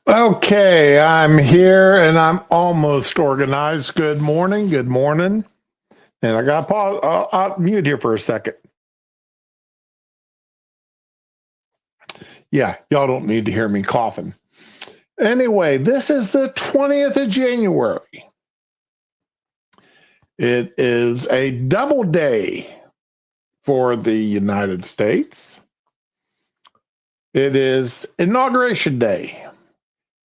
Okay, I'm here and I'm almost organized. Good morning. Good morning. And I got to pause. I'll mute here for a second. Yeah, y'all don't need to hear me coughing. Anyway, this is the 20th of January. It is a double day for the United States. It is Inauguration Day.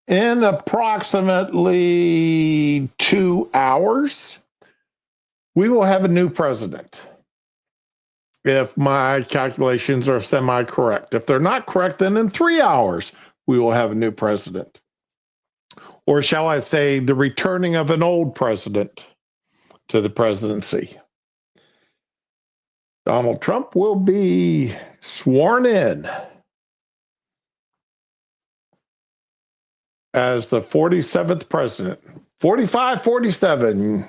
In approximately 2 hours, we will have a new president. If my calculations are semi correct. If they're not correct, then in 3 hours, we will have a new president. Or shall I say, the returning of an old president to the presidency. Donald Trump will be sworn in as the 47th president. 45, 47,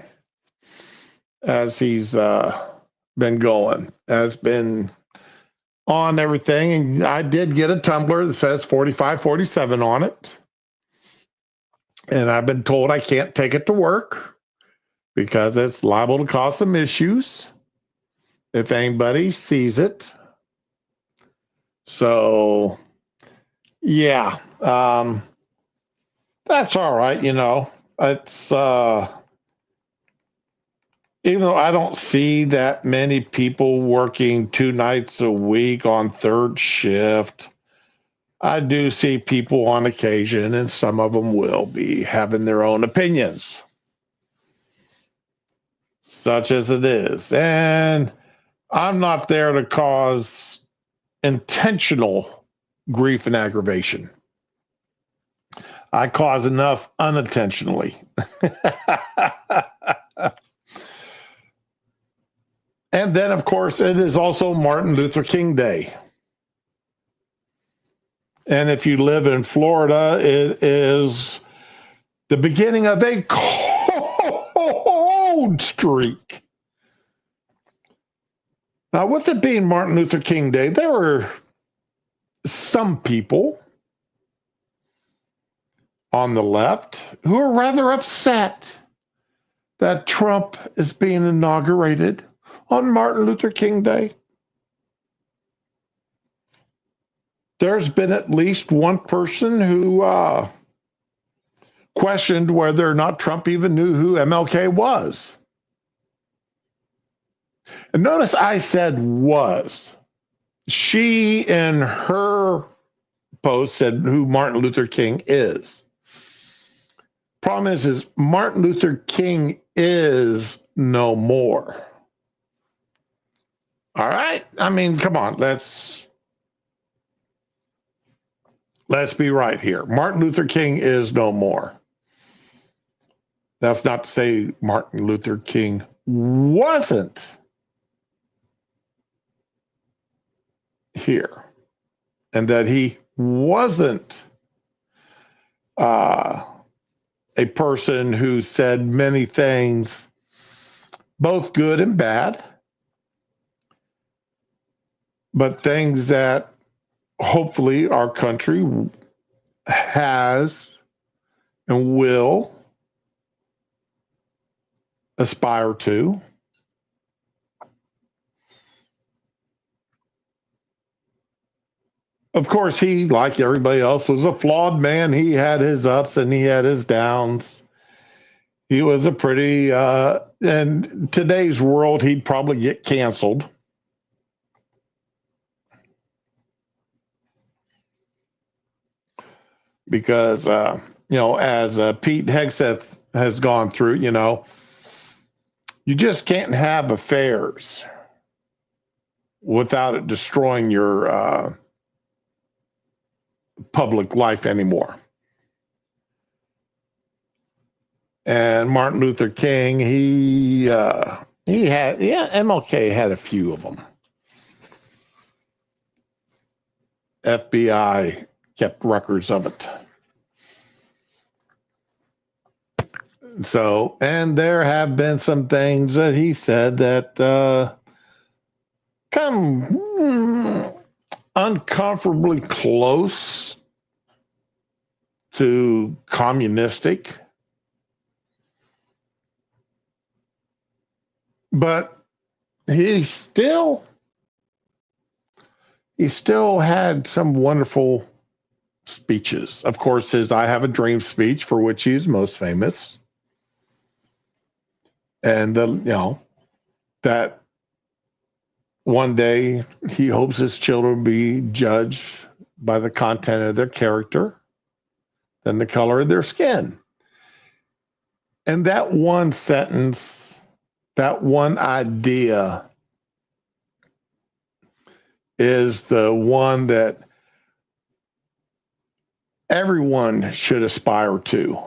as he's been going, has been on everything. And I did get a tumbler that says 45, 47 on it. And I've been told I can't take it to work because it's liable to cause some issues if anybody sees it. So, yeah, that's all right. It's even though I don't see that many people working 2 nights a week on third shift, I do see people on occasion, and some of them will be having their own opinions, such as it is. And I'm not there to cause intentional grief and aggravation. I cause enough unintentionally. And then, of course, it is also Martin Luther King Day. And if you live in Florida, it is the beginning of a cold streak. Now, with it being Martin Luther King Day, there were some people on the left who are rather upset that Trump is being inaugurated on Martin Luther King Day. There's been at least one person who questioned whether or not Trump even knew who MLK was. And notice I said was. She, in her post, said who Martin Luther King is. Problem is Martin Luther King is no more. All right? I mean, come on, let's be right here. Martin Luther King is no more. That's not to say Martin Luther King wasn't here and that he wasn't a person who said many things, both good and bad, but things that hopefully our country has and will aspire to. Of course, he, like everybody else, was a flawed man. He had his ups and he had his downs. He was a pretty, in today's world, he'd probably get canceled. Because, as Pete Hegseth has gone through, you just can't have affairs without it destroying your public life anymore. And Martin Luther King, he had, MLK had a few of them. FBI kept records of it. So, and there have been some things that he said that come uncomfortably close to communistic, but he still had some wonderful speeches. Of course, his "I Have a Dream" speech, for which he's most famous, and that one day he hopes his children will be judged by the content of their character than the color of their skin. And that one sentence, that one idea, is the one that everyone should aspire to.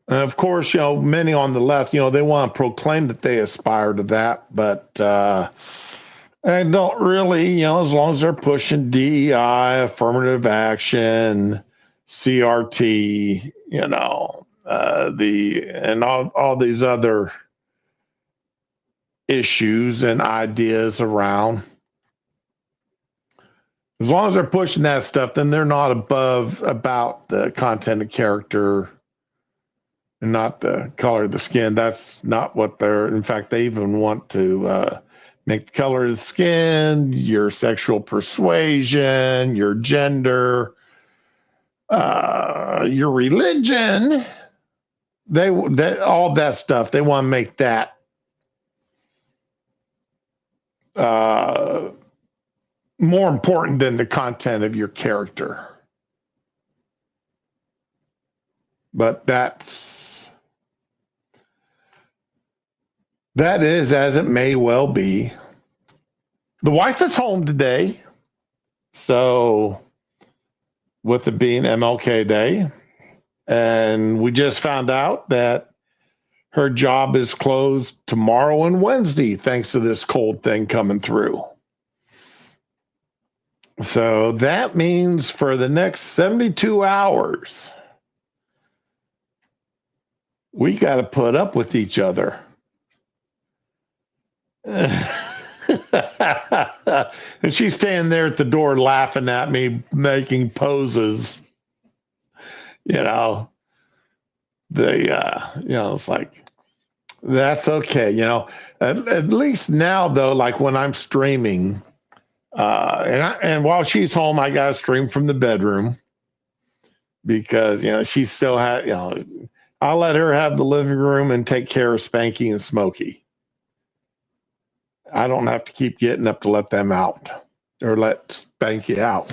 And of course, many on the left, they want to proclaim that they aspire to that, but they don't really, as long as they're pushing DEI, affirmative action, CRT, and all these other issues and ideas around. As long as they're pushing that stuff, then they're not about the content of character and not the color of the skin. That's not what they're. In fact, they even want to make the color of the skin, your sexual persuasion, your gender, your religion. They all that stuff. They want to make that more important than the content of your character. But that is as it may well be. The wife is home today, so with it being MLK Day, and we just found out that her job is closed tomorrow and Wednesday thanks to this cold thing coming through. So that means for the next 72 hours, we got to put up with each other. And she's standing there at the door laughing at me, making poses. It's like, that's okay. At least now, though, like when I'm streaming, and while she's home, I got to stream from the bedroom because, she still has, I'll let her have the living room and take care of Spanky and Smokey. I don't have to keep getting up to let them out or let Spanky out.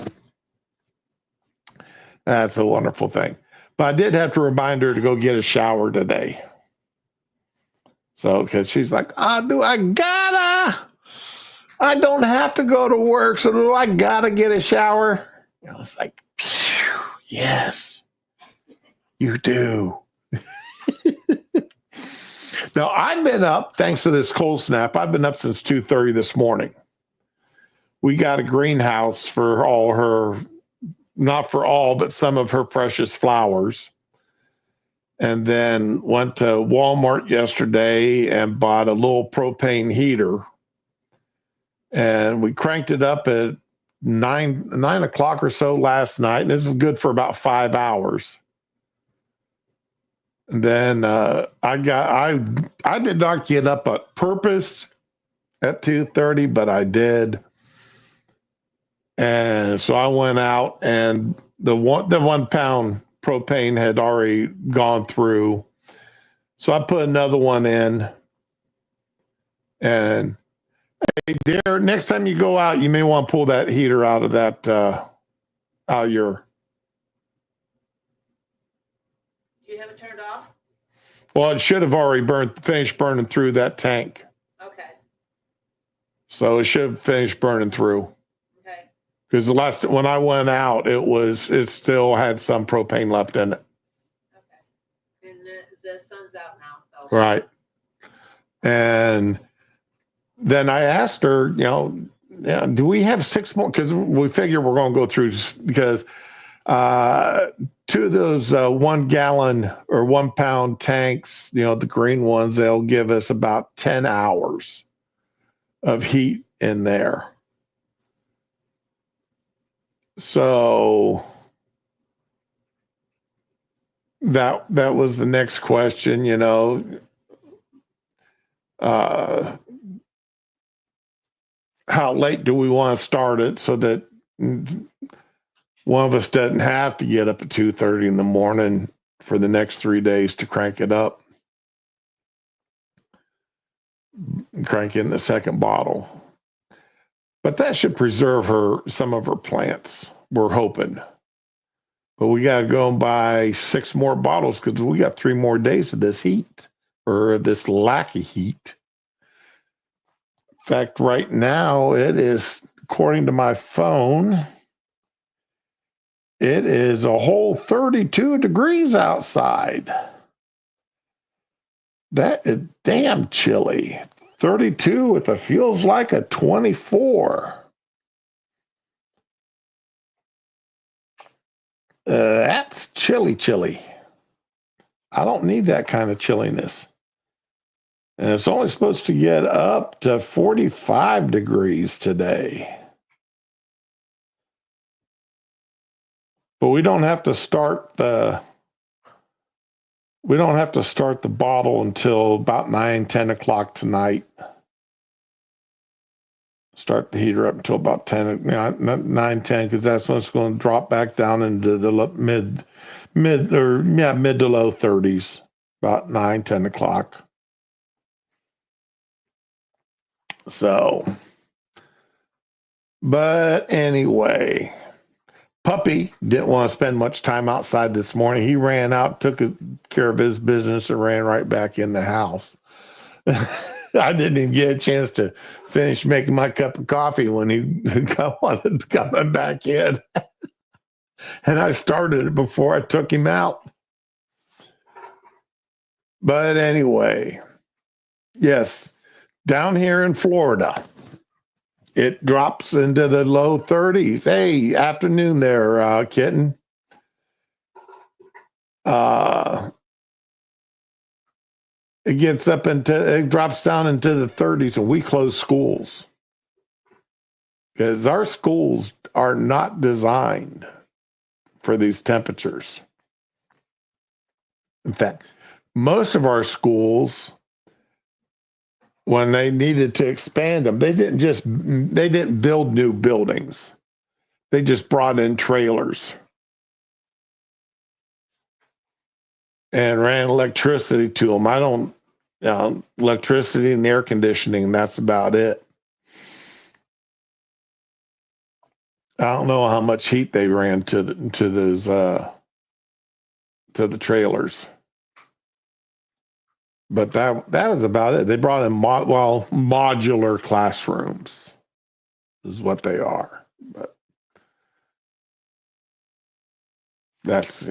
That's a wonderful thing. But I did have to remind her to go get a shower today. So, because she's like, I don't have to go to work, so do I gotta get a shower? It's like, yes, you do. Now, I've been up, thanks to this cold snap, I've been up since 2:30 this morning. We got a greenhouse for all her, not for all, but some of her precious flowers. And then went to Walmart yesterday and bought a little propane heater. And we cranked it up at 9 o'clock or so last night. And this is good for about 5 hours. And then I did not get up on purpose at 2:30, but I did. And so I went out, and the 1 pound propane had already gone through. So I put another one in. And hey, dear, next time you go out, you may want to pull that heater out of that out of your. Do you have it turned off? Well, it should have already finished burning through that tank. Okay. So it should have finished burning through. Okay. Because when I went out, it still had some propane left in it. Okay. And the sun's out now, so. Right. And then I asked her, do we have 6 more? Because we figure we're going to go through, because 2 of those 1 gallon or 1 pound tanks, the green ones, they'll give us about 10 hours of heat in there. So that was the next question, uh, how late do we want to start it so that one of us doesn't have to get up at 2:30 in the morning for the next 3 days to crank it up, crank in the second bottle. But that should preserve some of her plants. We're hoping. But we got to go and buy 6 more bottles because we got 3 more days of this heat or this lack of heat. In fact, right now it is, according to my phone, it is a whole 32 degrees outside. That is damn chilly. 32 with a feels like a 24. That's chilly. I don't need that kind of chilliness. And it's only supposed to get up to 45 degrees today. But we don't have to start the bottle until about 9, 10 o'clock tonight. Start the heater up until about 9, 10, because that's when it's going to drop back down into the mid to low 30s, about 9, 10 o'clock. So, but anyway, Puppy didn't want to spend much time outside this morning. He ran out, took care of his business, and ran right back in the house. I didn't even get a chance to finish making my cup of coffee when he wanted to come back in. And I started it before I took him out. But anyway, yes, down here in Florida, it drops into the low 30s. Hey, afternoon there, kitten. It drops down into the 30s, and we close schools because our schools are not designed for these temperatures. In fact, most of our schools, when they needed to expand them, they didn't build new buildings. They just brought in trailers and ran electricity to them. Electricity and air conditioning, that's about it. I don't know how much heat they ran to the trailers, but that was about it. They brought in modular classrooms is what they are, but that's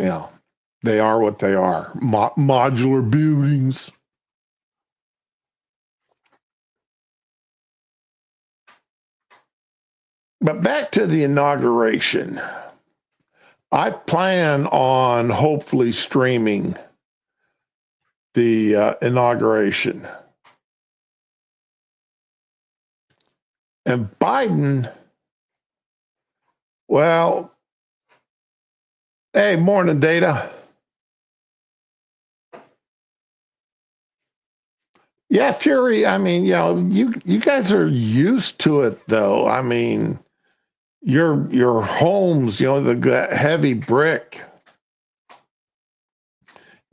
they are what they are, modular buildings. But back to the inauguration. I plan on hopefully streaming the inauguration. And Biden, well, hey, morning, Data. Yeah, Fury. I mean, you guys are used to it, though. I mean, your homes, the heavy brick.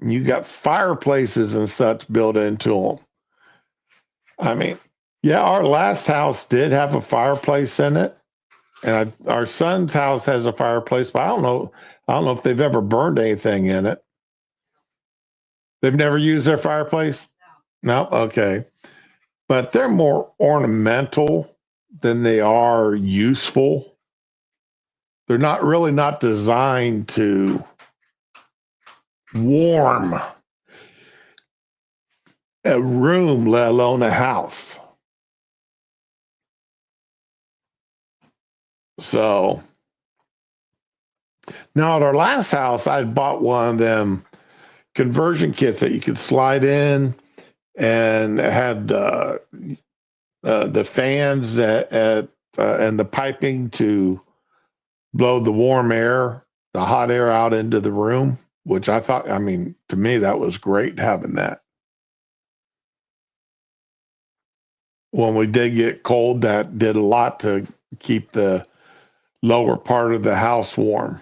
You got fireplaces and such built into them. I mean, yeah, our last house did have a fireplace in it, and our son's house has a fireplace, but I don't know if they've ever burned anything in it. They've never used their fireplace? No, okay. But they're more ornamental than they are useful. They're not designed to warm a room, let alone a house. So now at our last house, I'd bought one of them conversion kits that you could slide in, and it had the fans and the piping to blow the warm air, the hot air out into the room, which I thought, I mean, to me, that was great having that. When we did get cold, that did a lot to keep the lower part of the house warm.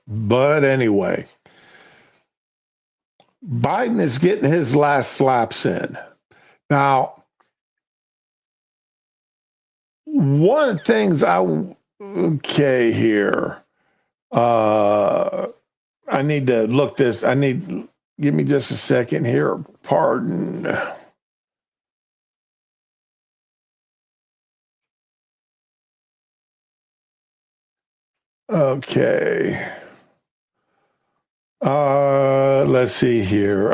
But anyway, Biden is getting his last slaps in. Now, one of the things okay here, I need to look this, give me just a second here. Pardon. Okay. Let's see here.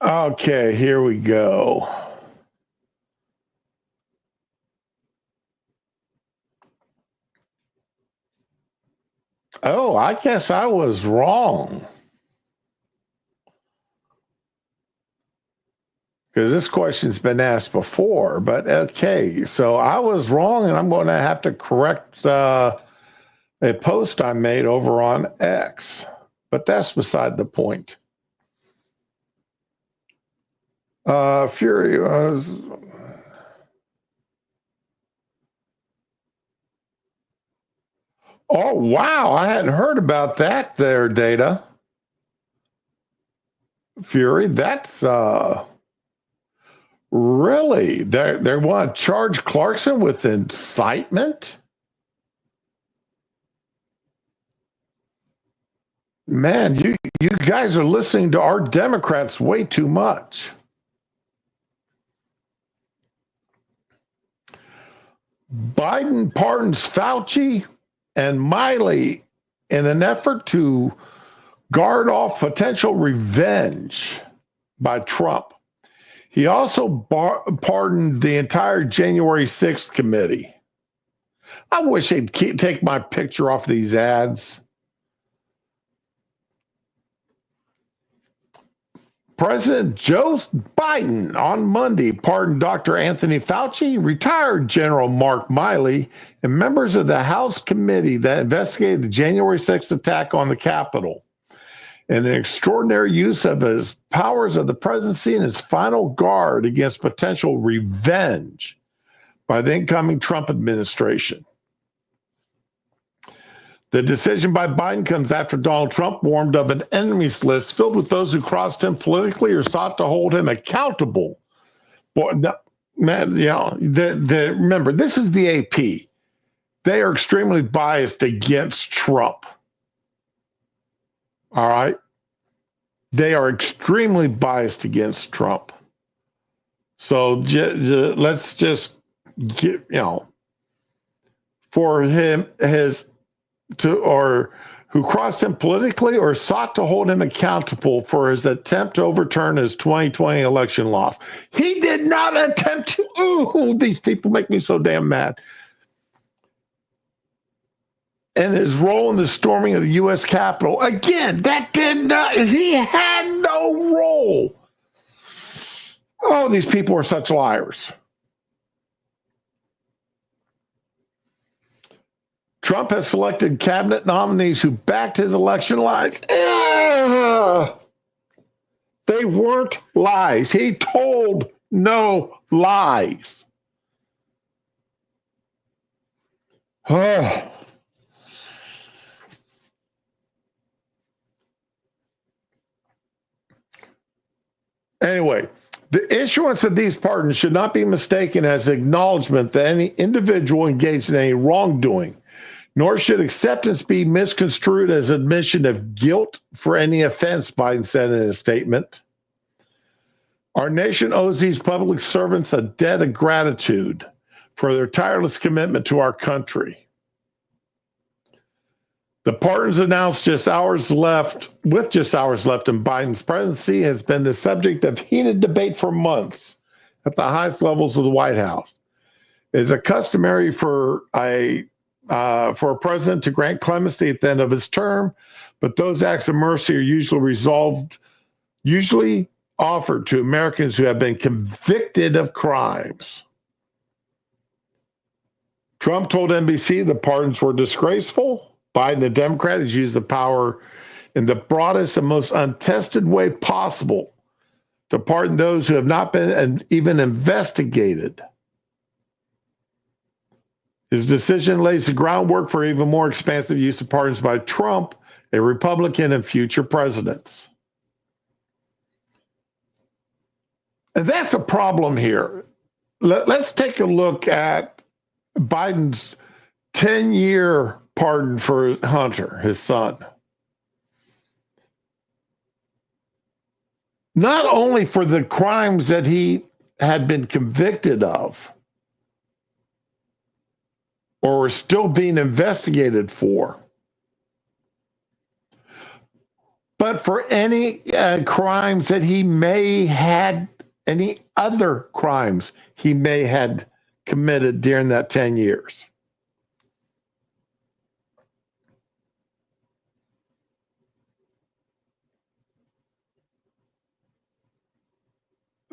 Okay, here we go. Oh, I guess I was wrong. Because this question's been asked before, but okay. So I was wrong, and I'm going to have to correct a post I made over on X. But that's beside the point. Fury was. Oh, wow. I hadn't heard about that there, Data. Fury, that's really, they want to charge Clarkson with incitement? Man, you guys are listening to our Democrats way too much. Biden pardons Fauci and Miley in an effort to guard off potential revenge by Trump. He also pardoned the entire January 6th committee. I wish they'd take my picture off these ads. President Joe Biden on Monday pardoned Dr. Anthony Fauci, retired General Mark Miley, and members of the House committee that investigated the January 6th attack on the Capitol, and an extraordinary use of his powers of the presidency and his final guard against potential revenge by the incoming Trump administration. The decision by Biden comes after Donald Trump warned of an enemies list filled with those who crossed him politically or sought to hold him accountable. Remember, this is the AP. They are extremely biased against Trump. All right? They are extremely biased against Trump. So let's just get, for him, who crossed him politically or sought to hold him accountable for his attempt to overturn his 2020 election loss. He did not attempt to. Ooh, these people make me so damn mad. And his role in the storming of the U.S. Capitol. Again, he had no role. Oh, these people are such liars. Trump has selected cabinet nominees who backed his election lies. They weren't lies. He told no lies. Anyway, the issuance of these pardons should not be mistaken as acknowledgement that any individual engaged in any wrongdoing, nor should acceptance be misconstrued as admission of guilt for any offense, Biden said in his statement. Our nation owes these public servants a debt of gratitude for their tireless commitment to our country. The pardons announced with just hours left in Biden's presidency has been the subject of heated debate for months at the highest levels of the White House. It is customary for a president to grant clemency at the end of his term, but those acts of mercy are usually offered to Americans who have been convicted of crimes. Trump told NBC the pardons were disgraceful. Biden, the Democrat, has used the power in the broadest and most untested way possible to pardon those who have not been even investigated. His decision lays the groundwork for even more expansive use of pardons by Trump, a Republican, and future presidents. And that's a problem here. Let's take a look at Biden's 10-year pardon for Hunter, his son. Not only for the crimes that he had been convicted of or were still being investigated for, but for any crimes that he may had, any other crimes he may had committed during that 10 years.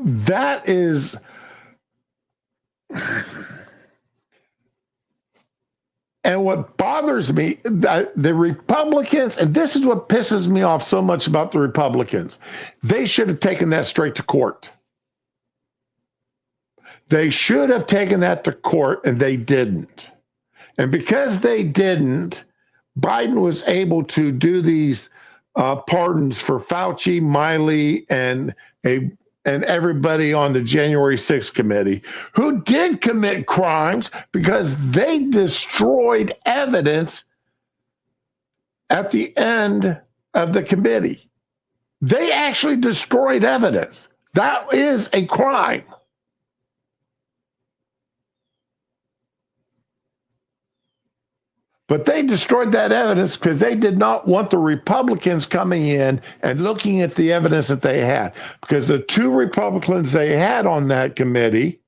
That is, and what bothers me, the Republicans, and this is what pisses me off so much about the Republicans, they should have taken that straight to court. They should have taken that to court, and they didn't. And because they didn't, Biden was able to do these pardons for Fauci, Miley, and everybody on the January 6th committee who did commit crimes because they destroyed evidence at the end of the committee. They actually destroyed evidence. That is a crime. But they destroyed that evidence because they did not want the Republicans coming in and looking at the evidence that they had. Because the two Republicans they had on that committee,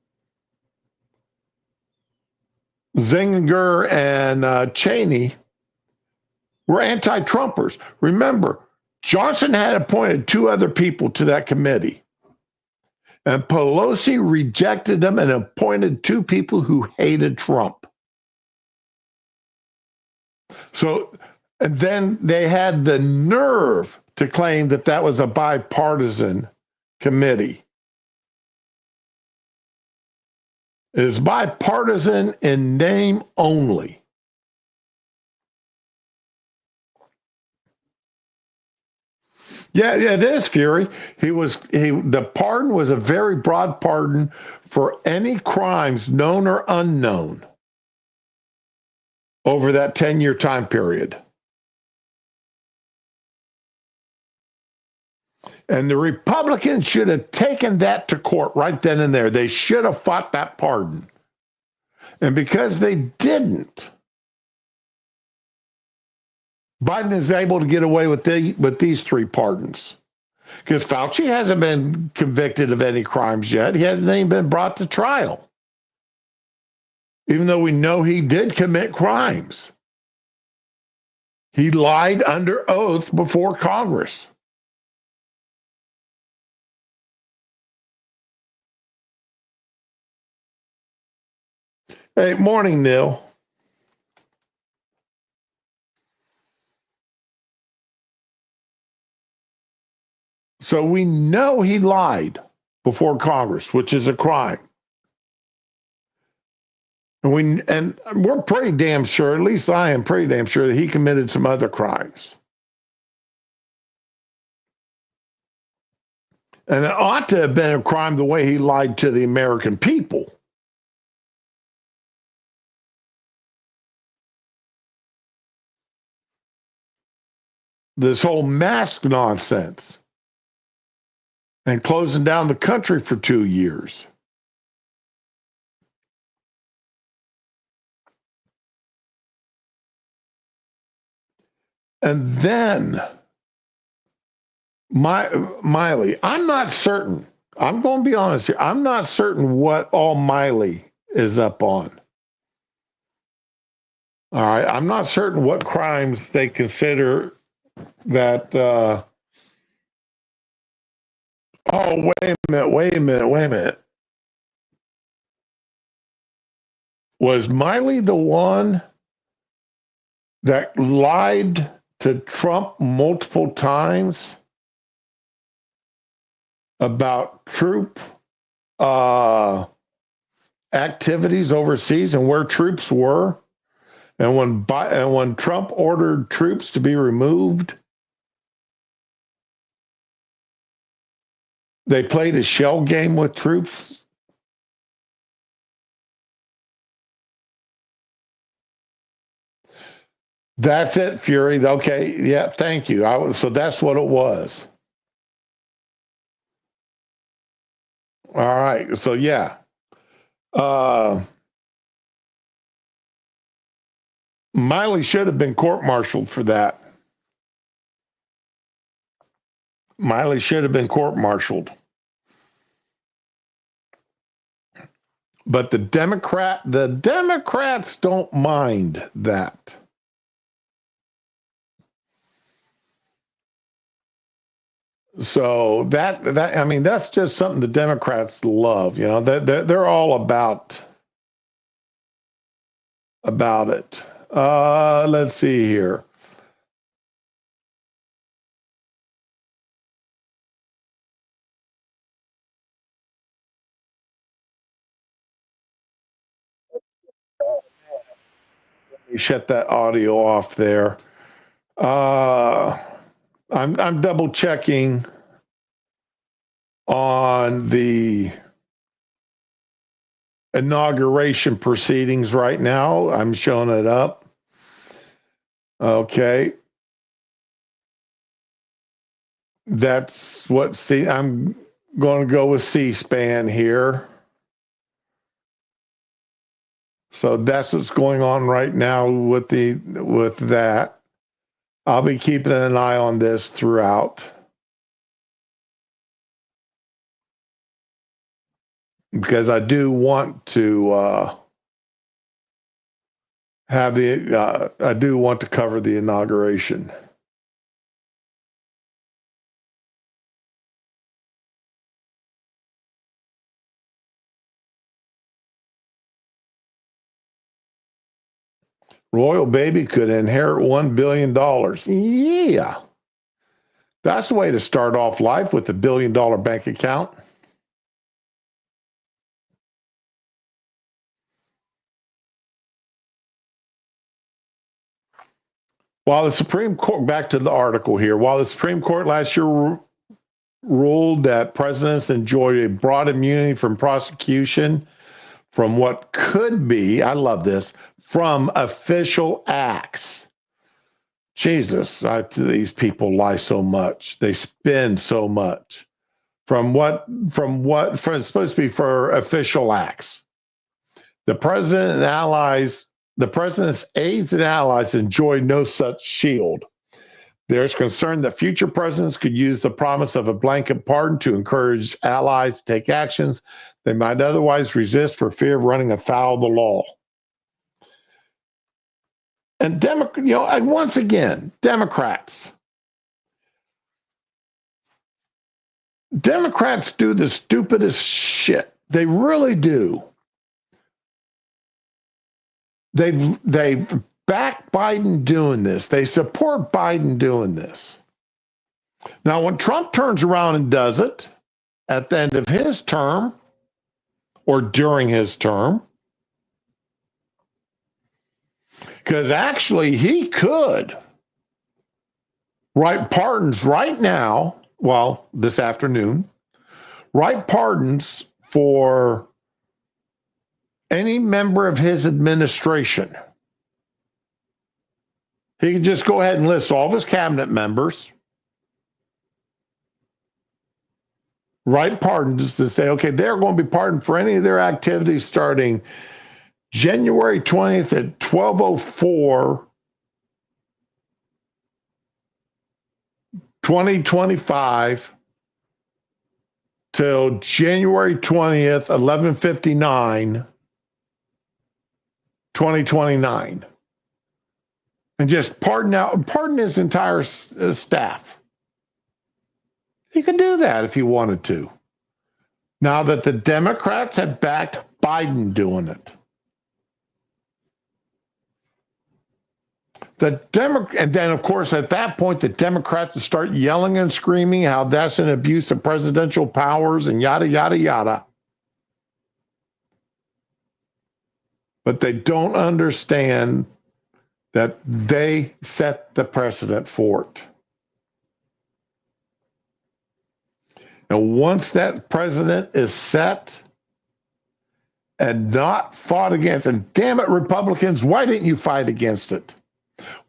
Zinginger and Cheney, were anti-Trumpers. Remember, Johnson had appointed two other people to that committee. And Pelosi rejected them and appointed two people who hated Trump. So, and then they had the nerve to claim that that was a bipartisan committee. It is bipartisan in name only. Yeah, it is, Fury. The pardon was a very broad pardon for any crimes known or unknown over that 10-year time period. And the Republicans should have taken that to court right then and there. They should have fought that pardon. And because they didn't, Biden is able to get away with these three pardons. Because Fauci hasn't been convicted of any crimes yet. He hasn't even been brought to trial. Even though we know he did commit crimes. He lied under oath before Congress. Hey, morning, Neil. So we know he lied before Congress, which is a crime. And we're pretty damn sure, at least I am pretty damn sure, that he committed some other crimes. And it ought to have been a crime the way he lied to the American people. This whole mask nonsense. And closing down the country for 2 years. And then Miley, I'm not certain. I'm going to be honest here. I'm not certain what all Miley is up on. All right. I'm not certain what crimes they consider that. Oh, wait a minute. Was Miley the one that lied to Trump multiple times about troop uh, activities overseas and where troops were? And when Trump ordered troops to be removed, they played a shell game with troops. That's it, Fury. Okay, yeah, thank you. So that's what it was. All right, so yeah, uh, Miley should have been court-martialed for that. Miley should have been court-martialed. But the Democrats don't mind that. So that I mean that's just something the Democrats love. You know, they're all about it. Let's see here. You shut that audio off there. I'm double checking on the inauguration proceedings right now. I'm showing it up. Okay. That's what I'm going to go with C-SPAN here. So that's what's going on right now with that. I'll be keeping an eye on this throughout because I do want to I do want to cover the inauguration. Royal baby could inherit $1 billion. Yeah. That's the way to start off life with $1 billion bank account. While the Supreme Court, back to the article here, while the Supreme Court last year ruled that presidents enjoy a broad immunity from prosecution from what could be, I love this, from official acts. Jesus, these people lie so much. They spin so much. From it's supposed to be for official acts. The president's aides and allies enjoy no such shield. There's concern that future presidents could use the promise of a blanket pardon to encourage allies to take actions they might otherwise resist for fear of running afoul of the law. And once again, Democrats do the stupidest shit. They really do. They've backed Biden doing this. They support Biden doing this. Now, when Trump turns around and does it at the end of his term or during his term, because actually he could write pardons right now, well, this afternoon, write pardons for any member of his administration. He could just go ahead and list all of his cabinet members, write pardons to say, okay, they're going to be pardoned for any of their activities starting January 20th at 12:04 2025 till January 20th, 11:59, 2029. And just pardon his entire staff. He could do that if he wanted to. Now that the Democrats have backed Biden doing it. And then, of course, at that point, the Democrats would start yelling and screaming how that's an abuse of presidential powers and yada, yada, yada. But they don't understand that they set the precedent for it. And once that precedent is set and not fought against, and damn it, Republicans, why didn't you fight against it?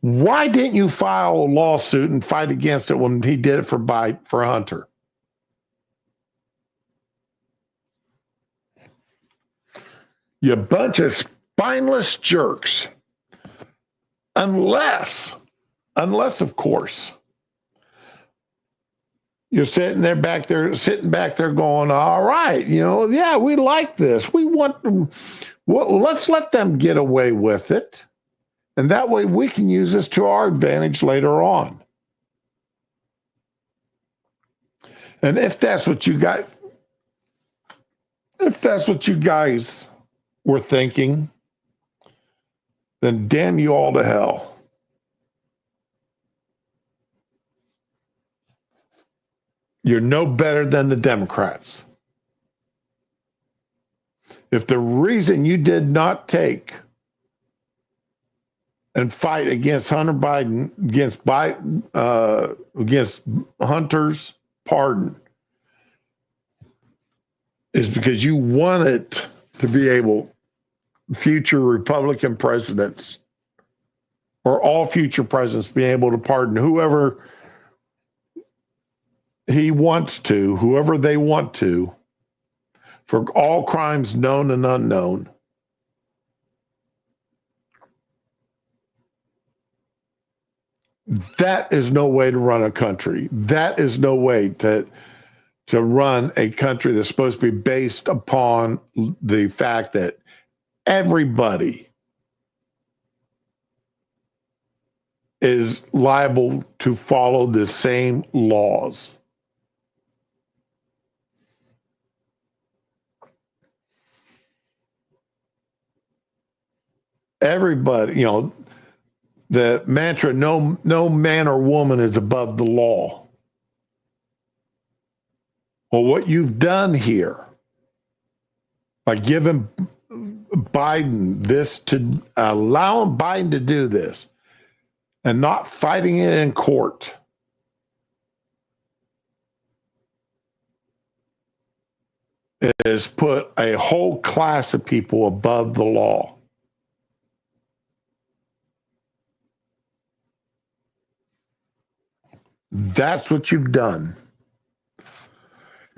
Why didn't you file a lawsuit and fight against it when he did it for Hunter? You bunch of spineless jerks. Unless, of course, you're sitting back there going, all right, yeah, we like this. Let's let them get away with it. And that way we can use this to our advantage later on. And if that's what you guys were thinking, then damn you all to hell. You're no better than the Democrats. If the reason you did not take and fight against Hunter Biden, against Hunter's pardon, is because you wanted to be able, future Republican presidents or all future presidents be able to pardon whoever they want to, for all crimes known and unknown. That is no way to run a country. That is no way to run a country that's supposed to be based upon the fact that everybody is liable to follow the same laws. Everybody, the mantra, no man or woman is above the law. Well, what you've done here by giving Biden this, to allowing Biden to do this and not fighting it in court, is put a whole class of people above the law. That's what you've done.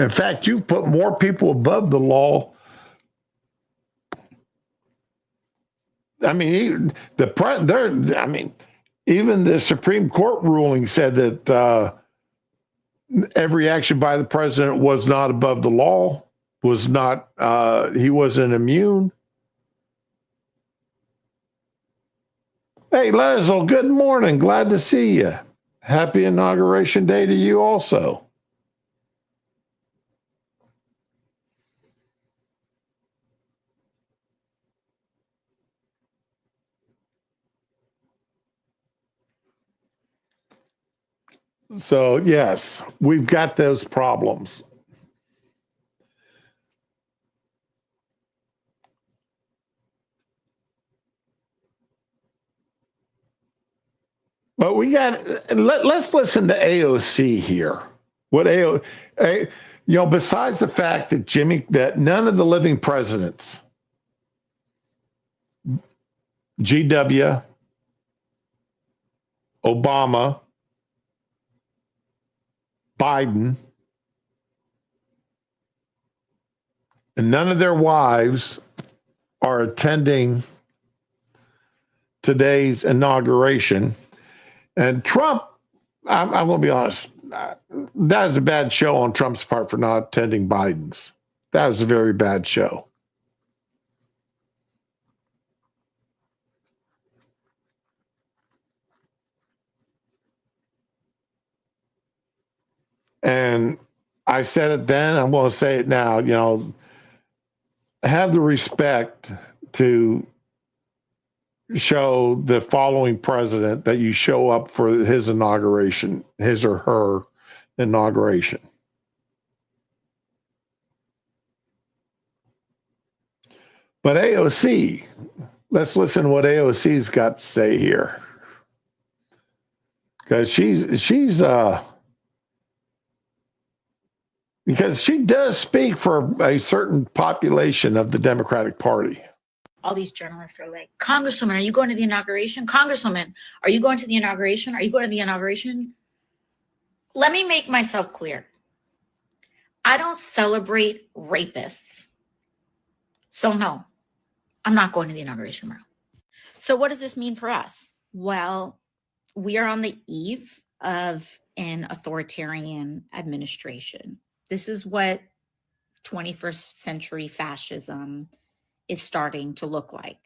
In fact, you've put more people above the law. I mean, even the Supreme Court ruling said that every action by the president was not above the law, he wasn't immune. Hey, Leslie, good morning. Glad to see you. Happy Inauguration Day to you also. So, yes, we've got those problems. But let's listen to AOC here. Besides the fact that none of the living presidents, GW, Obama, Biden, and none of their wives are attending today's inauguration. And Trump, I'm going to be honest, that was a bad show on Trump's part for not attending Biden's. That was a very bad show. And I said it then, I'm going to say it now, have the respect to show the following president that you show up for his inauguration, his or her inauguration. But AOC, let's listen to what AOC's got to say here. Because because she does speak for a certain population of the Democratic Party. All these journalists are like, Congresswoman, are you going to the inauguration? Congresswoman, are you going to the inauguration? Are you going to the inauguration? Let me make myself clear. I don't celebrate rapists. So no, I'm not going to the inauguration tomorrow. So what does this mean for us? Well, we are on the eve of an authoritarian administration. This is what 21st century fascism is starting to look like.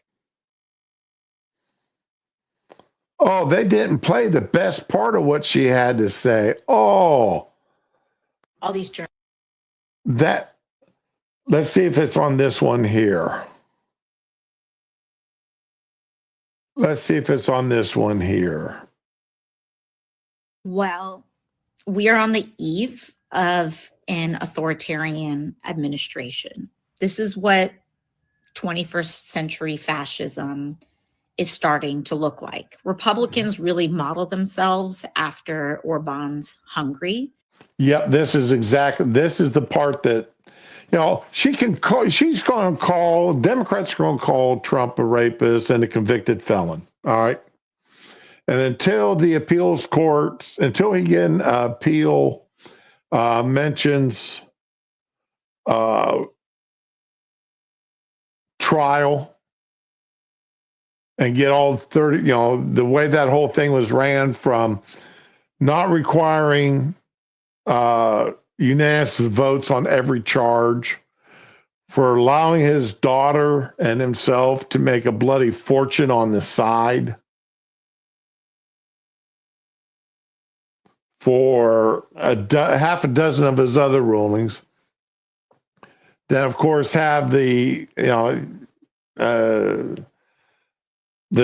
Oh, they didn't play the best part of what she had to say. Oh, all these that. Let's see if it's on this one here. Let's see if it's on this one here. Well, we are on the eve of an authoritarian administration. This is what 21st century fascism is starting to look like. Republicans really model themselves after Orban's Hungary. Yep, this is the part that, she's going to call, Democrats are going to call Trump a rapist and a convicted felon. All right. And until the appeals courts, until he can appeal, mentions trial and get all 30, the way that whole thing was ran from not requiring unanimous votes on every charge, for allowing his daughter and himself to make a bloody fortune on the side, for half a dozen of his other rulings. Then, of course, have the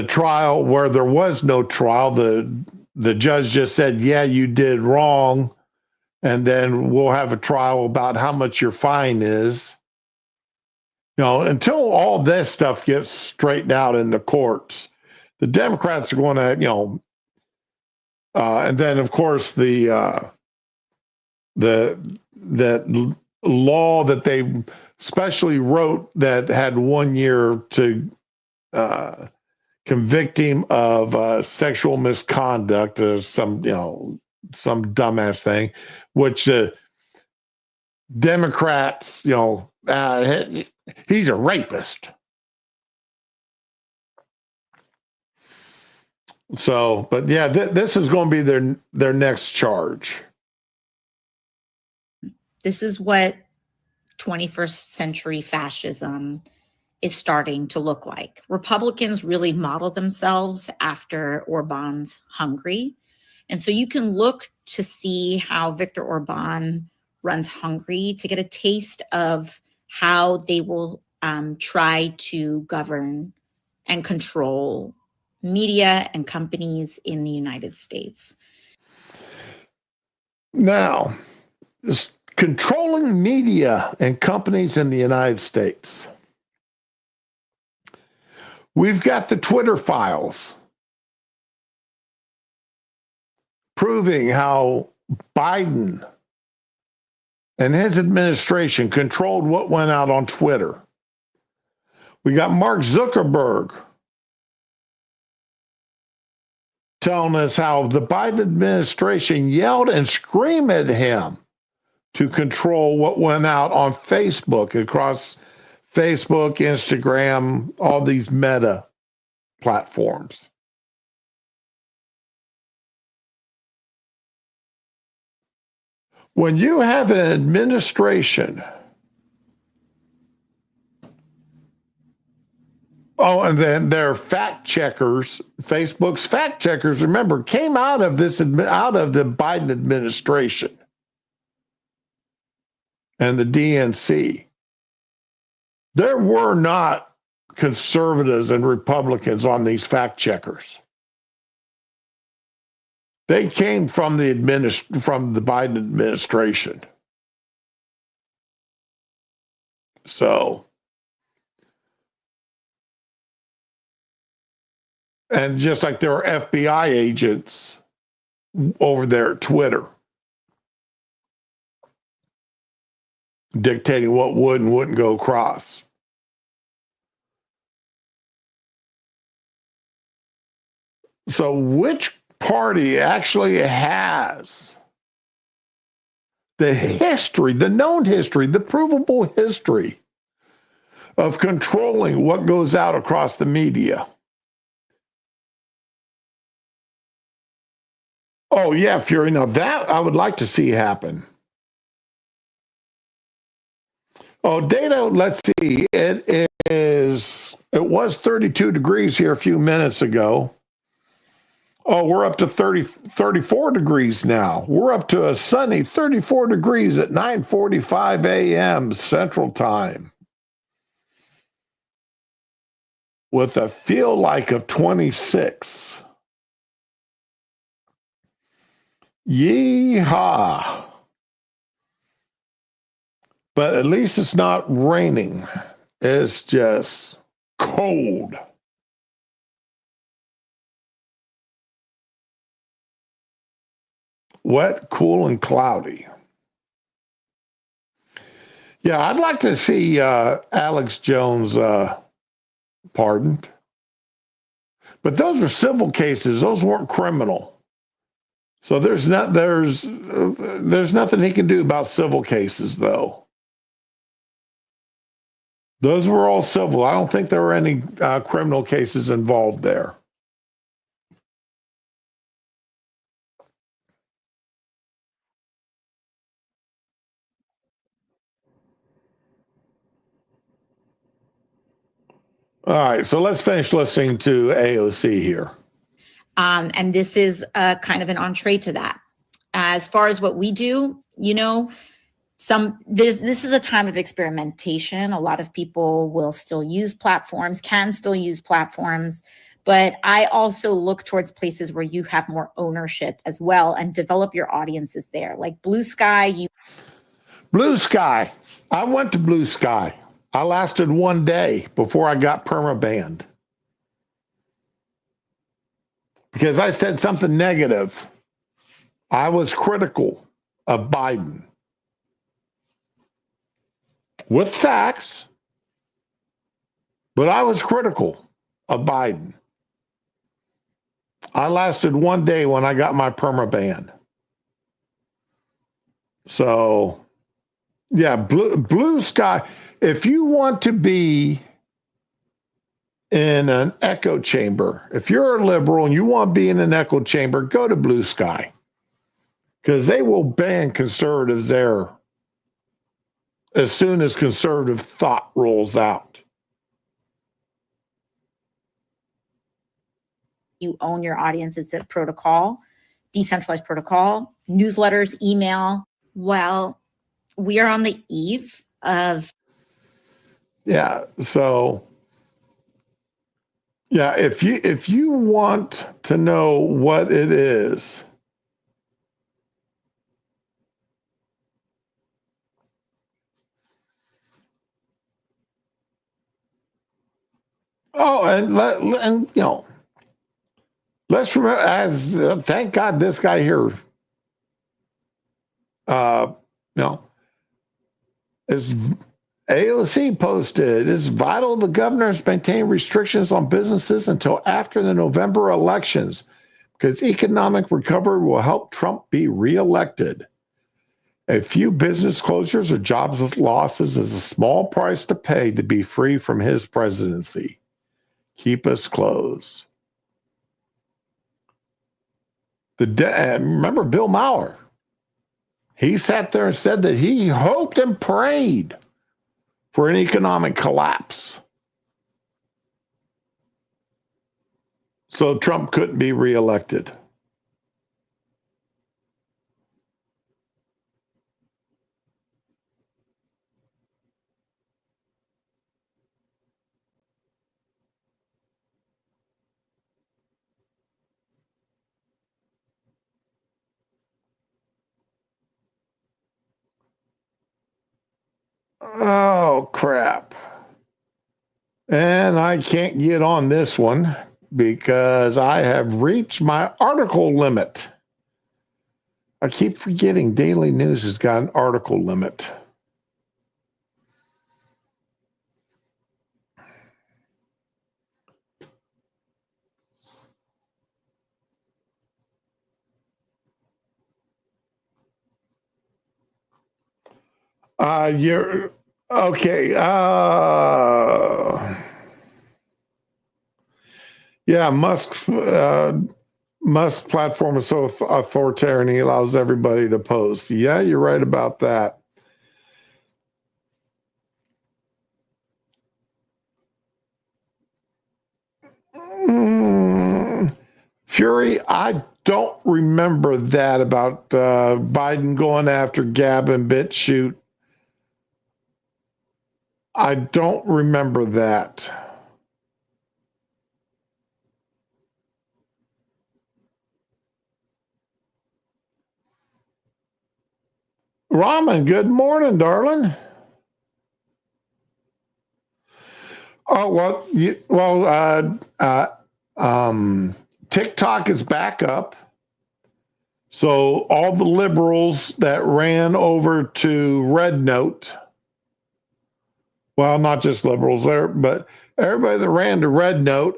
trial where there was no trial. The judge just said, "Yeah, you did wrong," and then we'll have a trial about how much your fine is. Until all this stuff gets straightened out in the courts, the Democrats are going to, and then of course the law that they specially wrote that had 1 year to convict him of sexual misconduct or some dumbass thing, which Democrats, he's a rapist. So, but yeah, this is going to be their next charge. This is what 21st century fascism is starting to look like. Republicans really model themselves after Orban's Hungary. And so you can look to see how Viktor Orban runs Hungary to get a taste of how they will try to govern and control media and companies in the United States. Now, controlling media and companies in the United States. We've got the Twitter files proving how Biden and his administration controlled what went out on Twitter. We got Mark Zuckerberg telling us how the Biden administration yelled and screamed at him to control what went out on Facebook, across Facebook, Instagram, all these meta platforms. When you have an administration, oh, and then their fact checkers, Facebook's fact checkers, remember, came out of out of the Biden administration and the DNC. There were not conservatives and Republicans on these fact checkers. They came from the Biden administration. So, and just like there are FBI agents over there at Twitter dictating what would and wouldn't go across. So, which party actually has the history, the known history, the provable history of controlling what goes out across the media? Oh, yeah, Fury. Now, that I would like to see happen. Oh, data, let's see. It was 32 degrees here a few minutes ago. Oh, we're up to 34 degrees now. We're up to a sunny 34 degrees at 9:45 a.m. Central Time with a feel like of 26. Yeehaw. But at least it's not raining. It's just cold. Wet, cool, and cloudy. Yeah, I'd like to see Alex Jones pardoned. But those are civil cases. Those weren't criminal. So there's nothing he can do about civil cases, though. Those were all civil. I don't think there were any criminal cases involved there. All right, so let's finish listening to AOC here. And this is kind of an entree to that. As far as what we do, this is a time of experimentation. A lot of people will still use platforms, can still use platforms, but I also look towards places where you have more ownership as well and develop your audiences there. Like Blue Sky. Blue Sky. I went to Blue Sky. I lasted one day before I got permabanned because I said something negative. I was critical of Biden with facts, but I was critical of Biden. I lasted one day when I got my permaban. So, yeah, Blue Sky. If you want to be in an echo chamber, if you're a liberal and you want to be in an echo chamber, go to Blue Sky because they will ban conservatives there as soon as conservative thought rolls out. You own your audience. It's a protocol, decentralized protocol, newsletters, email. Well, we are on the eve of. Yeah. So, yeah, if you want to know what it is, let's remember. As thank God this guy here, as AOC posted, it's vital the governors maintain restrictions on businesses until after the November elections because economic recovery will help Trump be reelected. A few business closures or jobs losses is a small price to pay to be free from his presidency. Keep us closed. Remember Bill Maher. He sat there and said that he hoped and prayed for an economic collapse so Trump couldn't be reelected. Oh, crap. And I can't get on this one because I have reached my article limit. I keep forgetting Daily News has got an article limit. You're okay. Yeah, Musk's platform is so authoritarian, he allows everybody to post. Yeah, you're right about that. Fury, I don't remember that about Biden going after Gab and BitChute. I don't remember that. Raman, good morning, darling. Oh TikTok is back up. So all the liberals that ran over to Red Note, well, not just liberals there, but everybody that ran to Red Note,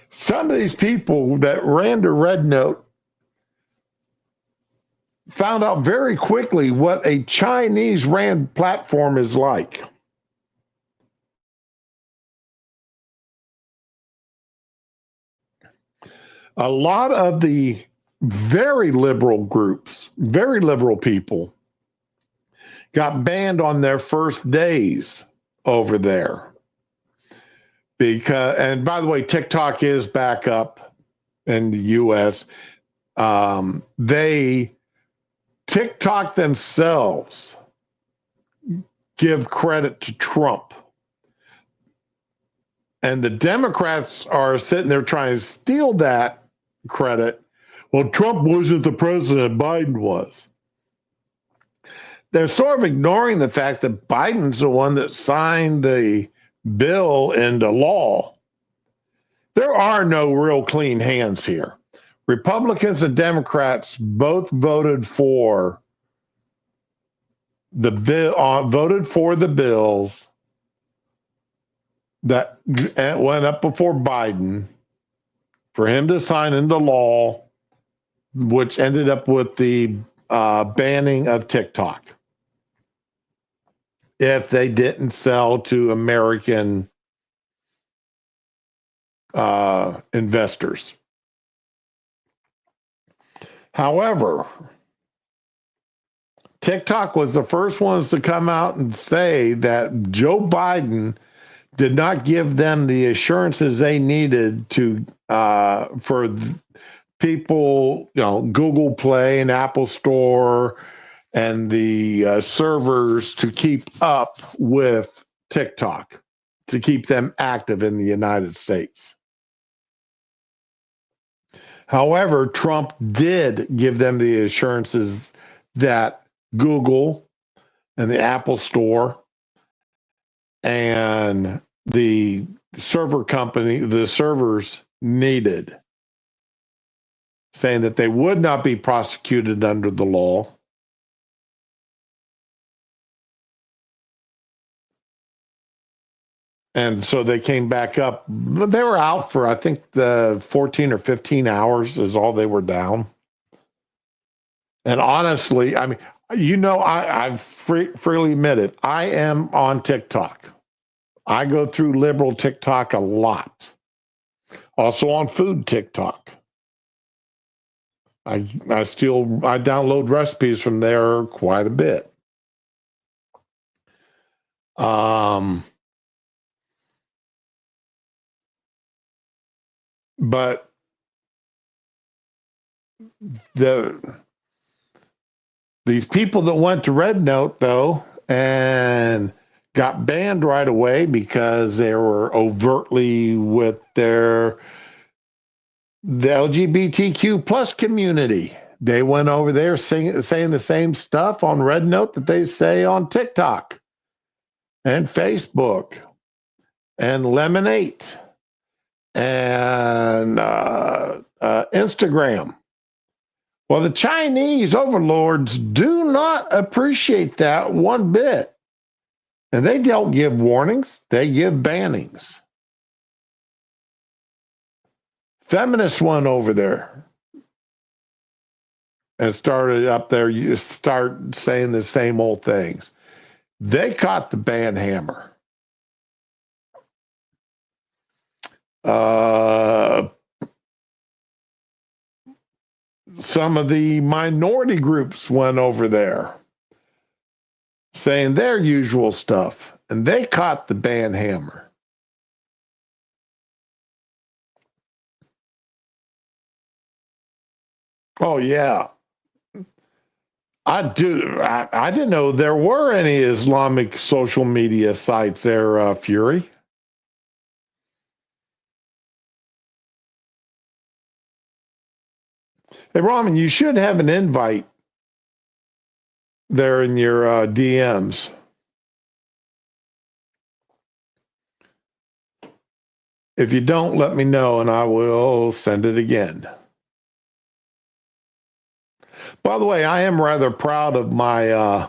some of these people that ran to Red Note found out very quickly what a Chinese ran platform is like. A lot of the very liberal groups, very liberal people, got banned on their first days over there. And by the way, TikTok is back up in the US. TikTok themselves give credit to Trump. And the Democrats are sitting there trying to steal that credit. Well, Trump wasn't the president, Biden was. They're sort of ignoring the fact that Biden's the one that signed the bill into law. There are no real clean hands here. Republicans and Democrats both voted for the bills that went up before Biden for him to sign into law, which ended up with the banning of TikTok if they didn't sell to American investors. However, TikTok was the first ones to come out and say that Joe Biden did not give them the assurances they needed to for people, Google Play and Apple Store and the servers to keep up with TikTok, to keep them active in the United States. However, Trump did give them the assurances that Google and the Apple Store and the servers needed, saying that they would not be prosecuted under the law. And so they came back up. They were out for, I think, the 14 or 15 hours is all they were down. And honestly, I mean, I've freely admitted, I am on TikTok. I go through liberal TikTok a lot. Also on food TikTok. I download recipes from there quite a bit. But these people that went to Red Note though and got banned right away because they were overtly with the LGBTQ plus community. They went over there saying the same stuff on Red Note that they say on TikTok and Facebook and Lemonade and Instagram. Well, the Chinese overlords do not appreciate that one bit. And they don't give warnings, they give bannings. Feminists went over there and started up there, you start saying the same old things. They caught the ban hammer. Some of the minority groups went over there saying their usual stuff, and they caught the ban hammer. Oh, yeah. I didn't know there were any Islamic social media sites there, Fury. Hey, Raman, you should have an invite there in your DMs. If you don't, let me know and I will send it again. By the way, I am rather proud of my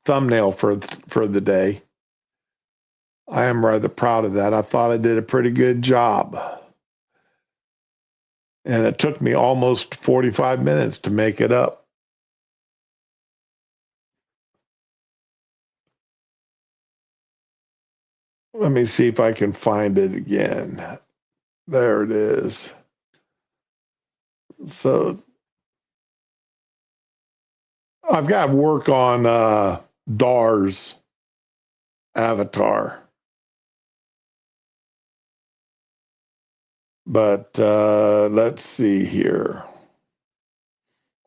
thumbnail for the day. I am rather proud of that. I thought I did a pretty good job. And it took me almost 45 minutes to make it up. Let me see if I can find it again. There it is. So I've got to work on Dar's avatar. But let's see here.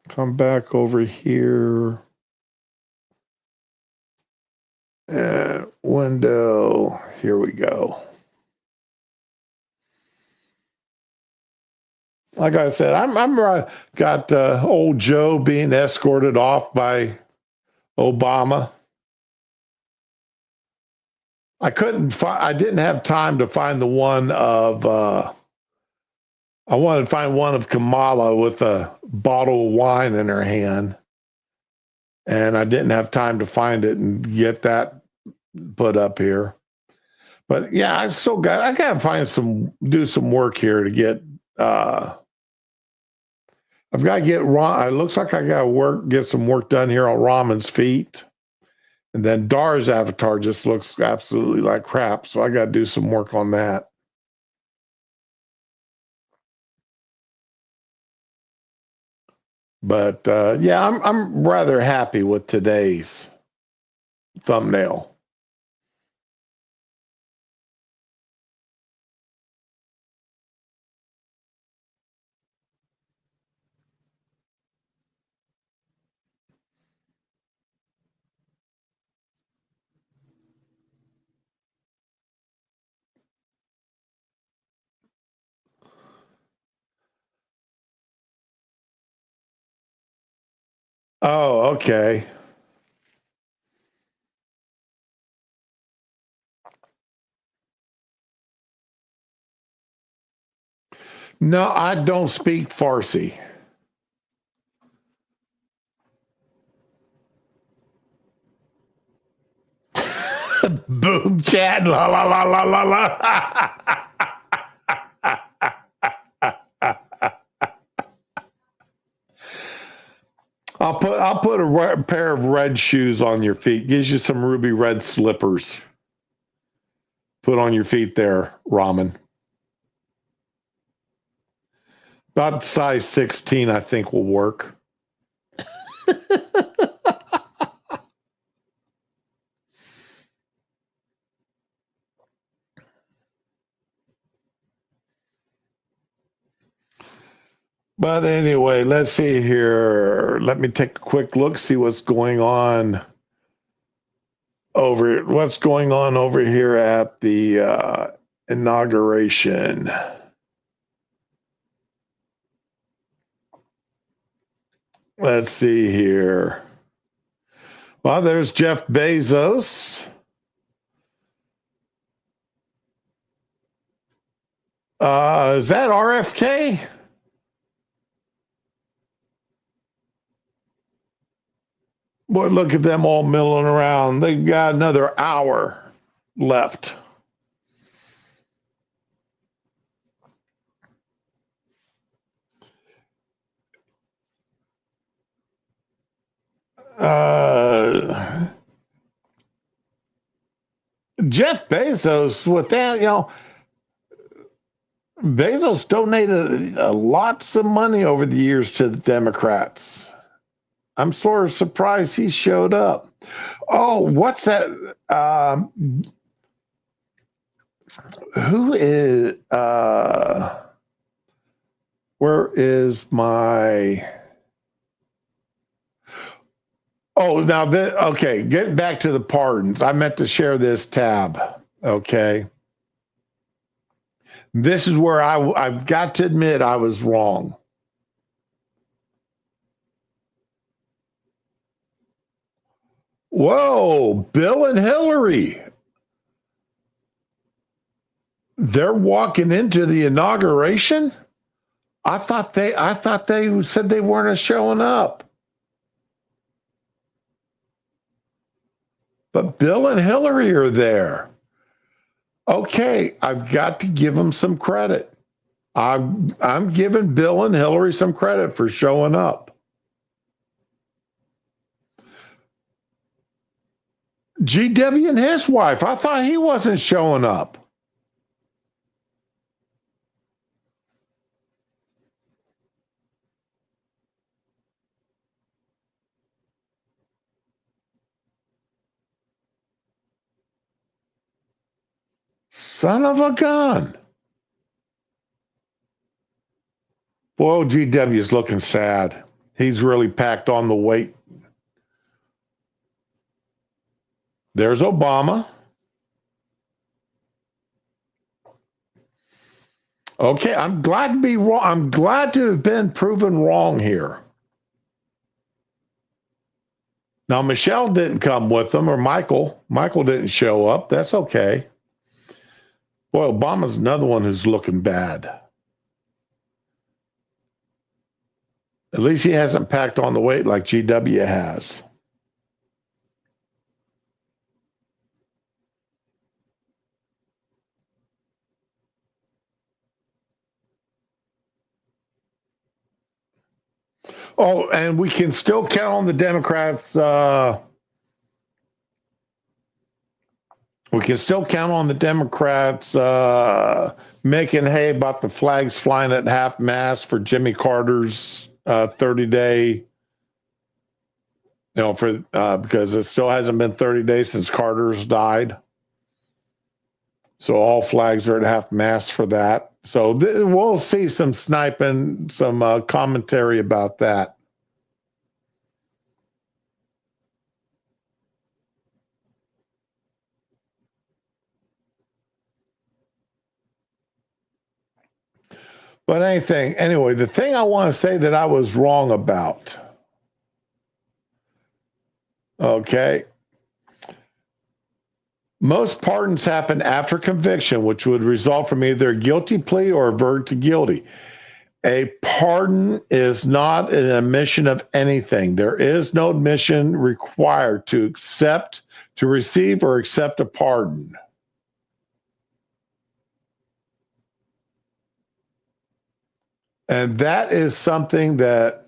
Come back over here. And window. Here we go. Like I said, I'm got old Joe being escorted off by Obama. I didn't have time to find the one of. I wanted to find one of Kamala with a bottle of wine in her hand, and I didn't have time to find it and get that put up here. But yeah, I gotta do some work here to get. I've got to get It looks like I got to get some work done here on Raman's feet. And then Dar's avatar just looks absolutely like crap. So I got to do some work on that. But yeah, I'm rather happy with today's thumbnail. Oh, okay. No, I don't speak Farsi. Boom chat, la la la la la la. I'll put a pair of red shoes on your feet. Gives you some ruby red slippers. Put on your feet there, Ramen. About size 16, I think, will work. But anyway, let's see here. Let me take a quick look, see what's going on over here at the inauguration. Let's see here. Well, there's Jeff Bezos. Is that RFK? Boy, look at them all milling around. They've got another hour left. Jeff Bezos, with that, Bezos donated lots of money over the years to the Democrats. I'm sort of surprised he showed up. Oh, what's that? Who is? Where is my? Oh, now okay. Getting back to the pardons, I meant to share this tab. Okay, this is where I've got to admit I was wrong. Whoa, Bill and Hillary. They're walking into the inauguration? I thought they said they weren't showing up. But Bill and Hillary are there. Okay, I've got to give them some credit. I'm giving Bill and Hillary some credit for showing up. GW and his wife, I thought he wasn't showing up. Son of a gun. Boy, GW is looking sad. He's really packed on the weight. There's Obama. Okay, I'm glad to be wrong. I'm glad to have been proven wrong here. Now, Michelle didn't come with them, or Michael. Michael didn't show up. That's okay. Boy, Obama's another one who's looking bad. At least he hasn't packed on the weight like GW has. Oh, and we can still count on the Democrats. We can still count on the Democrats making hay about the flags flying at half mast for Jimmy Carter's 30-day. Because it still hasn't been 30 days since Carter's died. So all flags are at half mast for that. So we'll see some sniping, some commentary about that. But anyway, the thing I want to say that I was wrong about. Okay. Most pardons happen after conviction, which would result from either a guilty plea or a verdict to guilty. A pardon is not an admission of anything. There is no admission required to receive or accept a pardon. And that is something that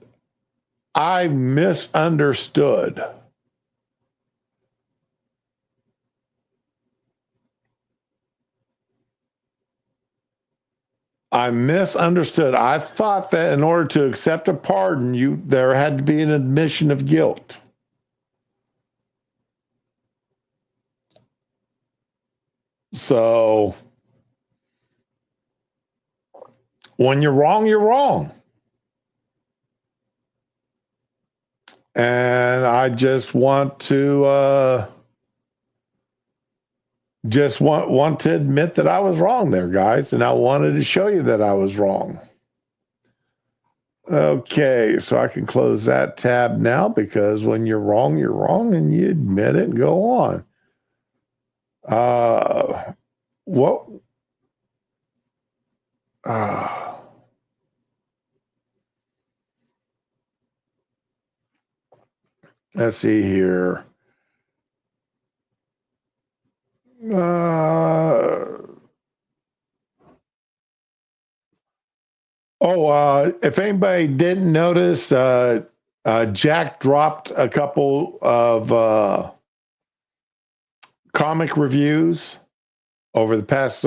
I misunderstood. I misunderstood. I thought that in order to accept a pardon, there had to be an admission of guilt. So when you're wrong, you're wrong. And I just want to want to admit that I was wrong there, guys, and I wanted to show you that I was wrong. Okay, so I can close that tab now, because when you're wrong, and you admit it and go on. What? Let's see here. If anybody didn't notice, Jack dropped a couple of comic reviews over the past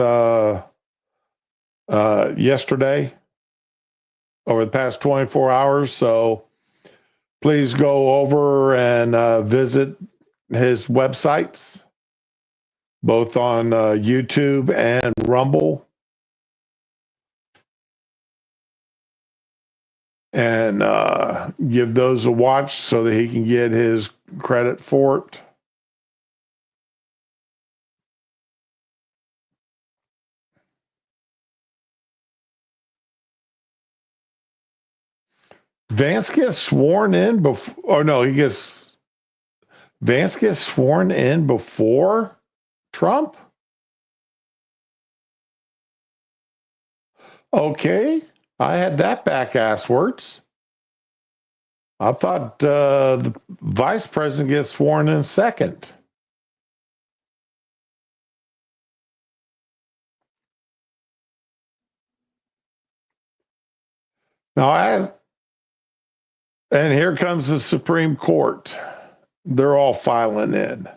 yesterday, over the past 24 hours. So please go over and visit his websites, both on YouTube and Rumble, and give those a watch so that he can get his credit for it. Vance gets sworn in before, or no, Vance gets sworn in before Trump? Okay, I had that back asswards. I thought the vice president gets sworn in second. And here comes the Supreme Court. They're all filing in.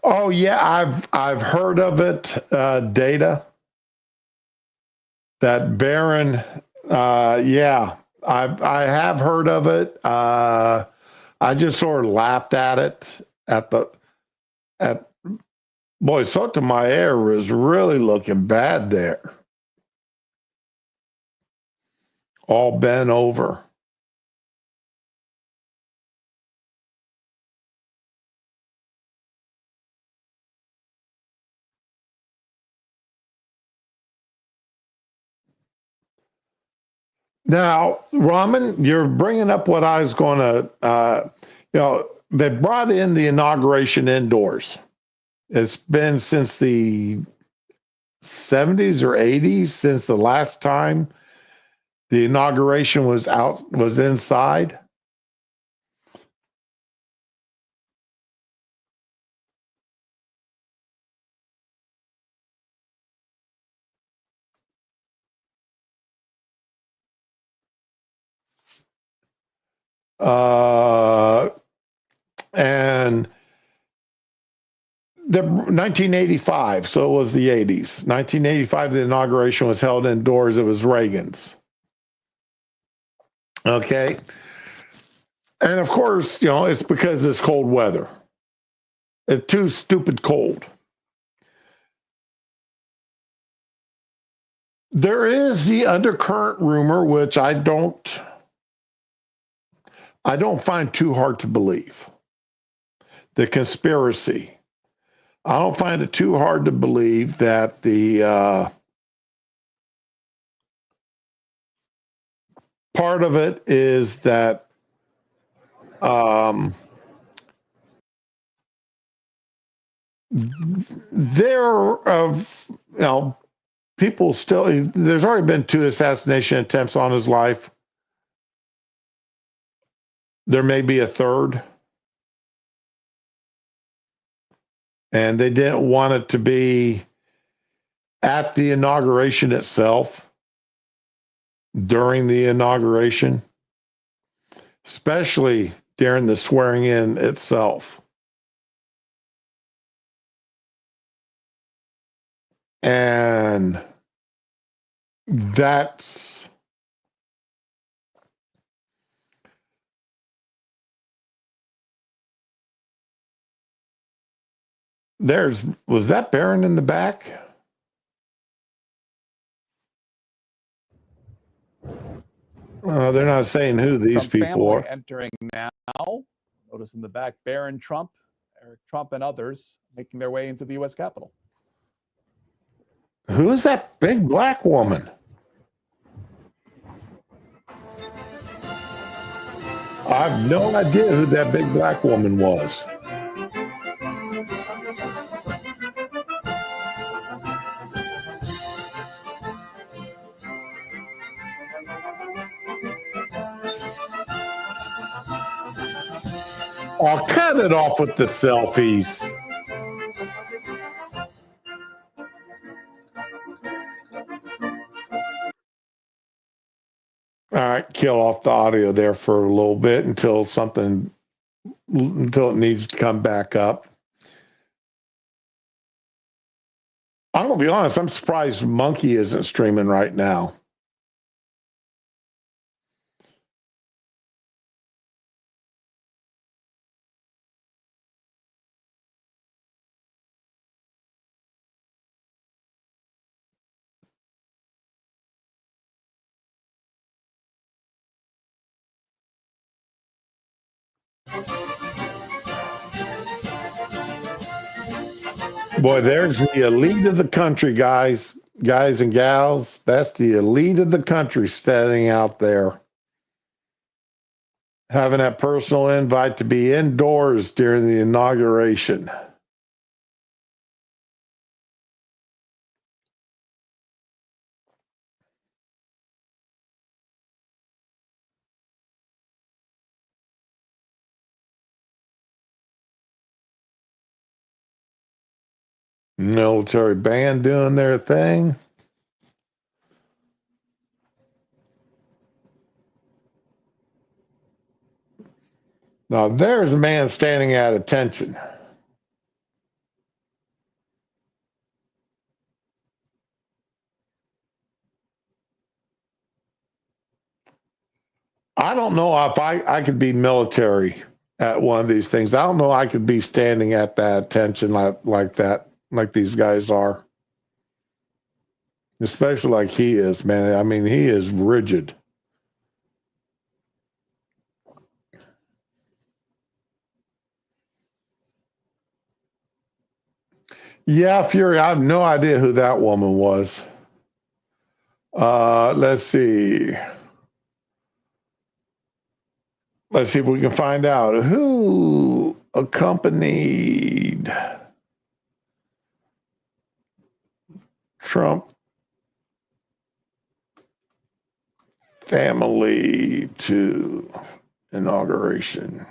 Oh yeah, I've heard of it. Data that Barron. Yeah, I have heard of it. I just sort of laughed at it at boy, Sotomayor was really looking bad there, all bent over. Now, Raman, you're bringing up what I was going to, they brought in the inauguration indoors. It's been since the 70s or 80s since the last time the inauguration was inside. And the 1985, so it was the 80s. 1985, the inauguration was held indoors. It was Reagan's. Okay. And of course, it's because it's cold weather. It's too stupid cold. There is the undercurrent rumor, which I don't find too hard to believe. The conspiracy. I don't find it too hard to believe that the part of it is that people still, there's already been 2 assassination attempts on his life. There may be a third. And they didn't want it to be at the inauguration itself, during the inauguration, especially during the swearing in itself. And that's was that Barron in the back? They're not saying who these Trump people family are. entering now. Notice in the back, Barron Trump, Eric Trump, and others making their way into the U.S. Capitol. Who is that big black woman? I have no idea who that big black woman was. Oh, cut it off with the selfies. All right, kill off the audio there for a little bit until it needs to come back up. I'm gonna be honest, I'm surprised Monkey isn't streaming right now. Boy, there's the elite of the country, guys and gals. That's the elite of the country standing out there, having that personal invite to be indoors during the inauguration. Military band doing their thing. Now, there's a man standing at attention. I don't know if I could be military at one of these things. I don't know I could be standing at that attention like that, like these guys are. Especially like he is, man. I mean, he is rigid. Yeah, Fury, I have no idea who that woman was. Let's see. Let's see if we can find out who accompanied Trump family to inauguration.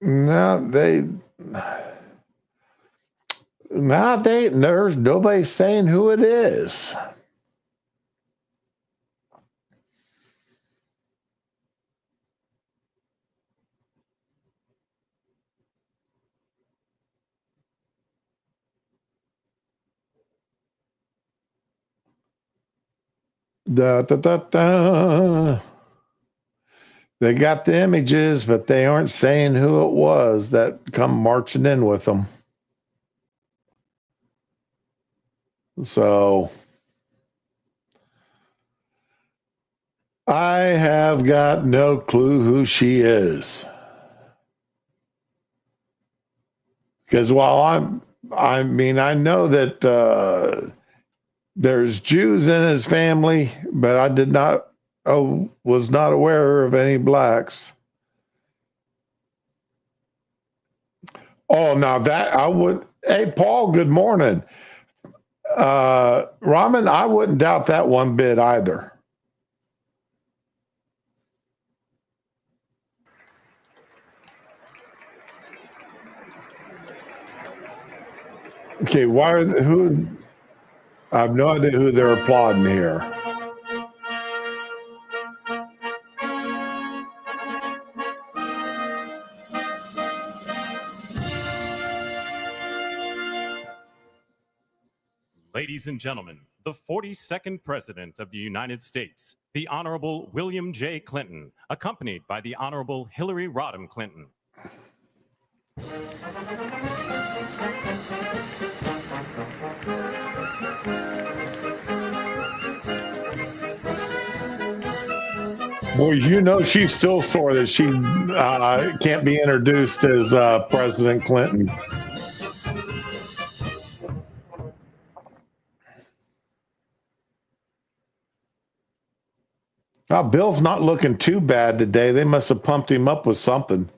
No, there's nobody saying who it is. Da, da, da, da. They got the images, but they aren't saying who it was that come marching in with them. So I have got no clue who she is. Because I mean, I know that there's Jews in his family, but was not aware of any blacks. Oh, now that I would. Hey, Paul. Good morning. Raman, I wouldn't doubt that one bit either. Okay, who? I have no idea who they're applauding here. Ladies and gentlemen, the 42nd President of the United States, the Honorable William J. Clinton, accompanied by the Honorable Hillary Rodham Clinton. Boy, you know she's still sore that she can't be introduced as President Clinton. Now, Bill's not looking too bad today. They must have pumped him up with something.